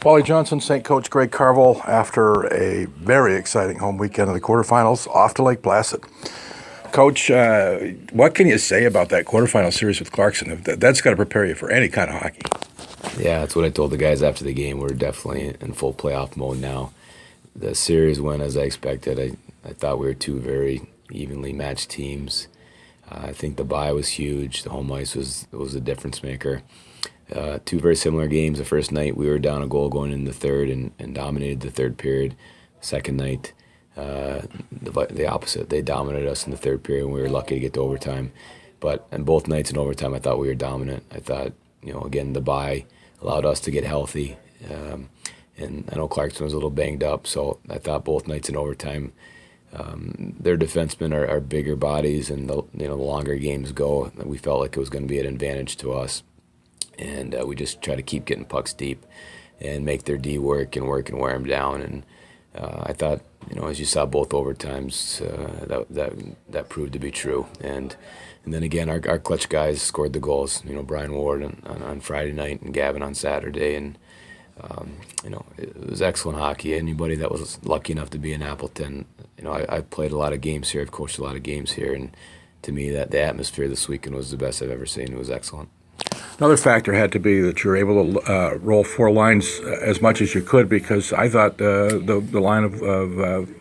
Wally Johnson, St. Coach Greg Carvel, after a very exciting home weekend of the quarterfinals, off to Lake Placid. Coach, what can you say about that quarterfinal series with Clarkson? That's got to prepare you for any kind of hockey. Yeah, that's what I told the guys after the game. We're definitely in full playoff mode now. The series went as I expected. I thought we were two very evenly matched teams. I think the bye was huge. The home ice was a difference maker. Two very similar games. The first night we were down a goal going into the third and dominated the third period. Second night, the opposite. They dominated us in the third period and we were lucky to get to overtime. But in both nights in overtime, I thought we were dominant. I thought, again, the bye allowed us to get healthy. And I know Clarkson was a little banged up, so I thought both nights in overtime, their defensemen are bigger bodies, and the longer games go, we felt like it was going to be an advantage to us. And we just try to keep getting pucks deep and make their D work and wear them down. And I thought, as you saw both overtimes, that proved to be true. And then again, our clutch guys scored the goals. Brian Ward on Friday night and Gavin on Saturday. And it was excellent hockey. Anybody that was lucky enough to be in Appleton, I've played a lot of games here. I've coached a lot of games here, and to me, that the atmosphere this weekend was the best I've ever seen. It was excellent. Another factor had to be that you're able to roll four lines as much as you could, because I thought the line of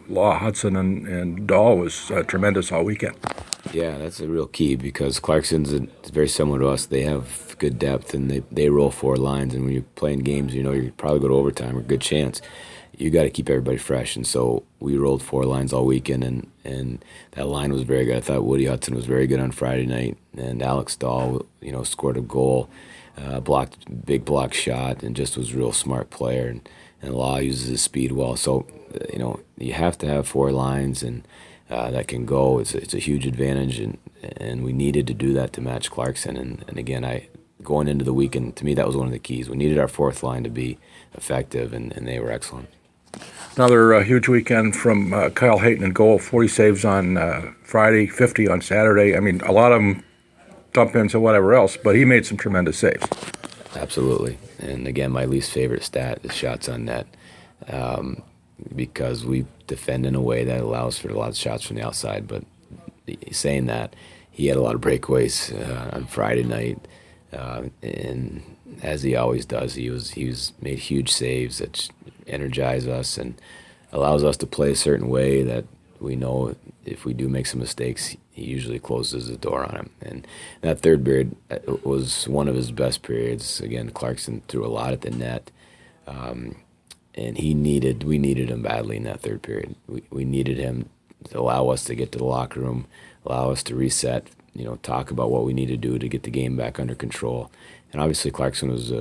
Law, Hudson, and Dahl was tremendous all weekend. Yeah, that's a real key, because Clarkson's very similar to us. They have good depth, and they roll four lines. And when you're playing games, you probably go to overtime or a good chance. You got to keep everybody fresh. And so we rolled four lines all weekend, and that line was very good. I thought Woody Hudson was very good on Friday night, and Alex Dahl, scored a goal, big block shot, and just was a real smart player. And Law uses his speed well. So, you have to have four lines, and that can go. It's a huge advantage, and we needed to do that to match Clarkson. And again, going into the weekend, to me, that was one of the keys. We needed our fourth line to be effective, and they were excellent. Another huge weekend from Kyle Hayton in goal, 40 saves on Friday, 50 on Saturday. I mean, a lot of them dump ins and whatever else, but he made some tremendous saves. Absolutely. And again, my least favorite stat is shots on net, because we defend in a way that allows for a lot of shots from the outside. But saying that, he had a lot of breakaways on Friday night, and as he always does, he was made huge saves that energize us and allows us to play a certain way that we know if we do make some mistakes, he usually closes the door on him. And that third period was one of his best periods. Again, Clarkson threw a lot at the net, and we needed him badly in that third period. We needed him to allow us to get to the locker room, allow us to reset, talk about what we need to do to get the game back under control. And obviously Clarkson was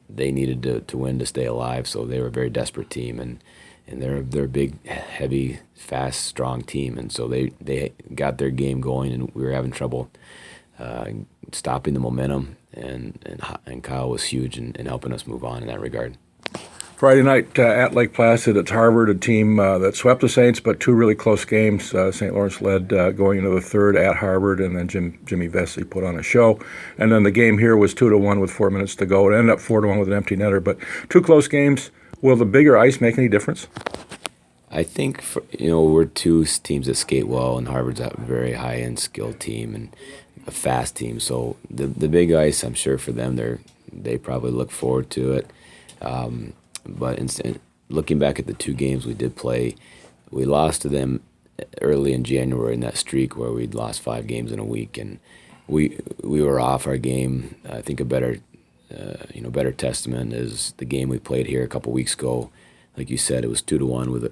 they needed to win to stay alive, so they were a very desperate team, and they're a big, heavy, fast, strong team, and so they got their game going, and we were having trouble stopping the momentum, and Kyle was huge in helping us move on in that regard. Friday night at Lake Placid, it's Harvard, a team that swept the Saints, but two really close games. St. Lawrence led going into the third at Harvard, and then Jimmy Vesey put on a show. And then the game here was 2-1 with 4 minutes to go. It ended up 4-1 with an empty netter, but two close games. Will the bigger ice make any difference? I think we're two teams that skate well, and Harvard's a very high-end skilled team and a fast team. So the big ice, I'm sure for them, they probably look forward to it. But looking back at the two games we did play, we lost to them early in January in that streak where we'd lost 5 games in a week, and we were off our game. I think a better testament is the game we played here a couple weeks ago. Like you said, it was 2-1 with a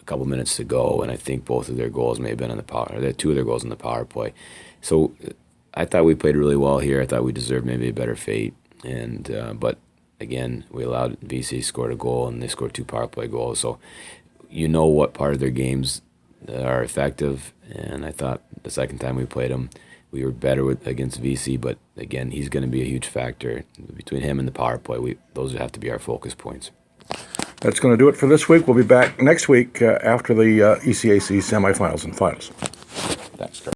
couple minutes to go, and I think both of their goals may have been on the power. Two of their goals on the power play. So I thought we played really well here. I thought we deserved maybe a better fate, but. Again, we allowed VC scored a goal, and they scored 2 power play goals. So what part of their games are effective. And I thought the second time we played them, we were better against VC. But again, he's going to be a huge factor. Between him and the power play, those have to be our focus points. That's going to do it for this week. We'll be back next week after the ECAC semifinals and finals. Thanks, Trevor.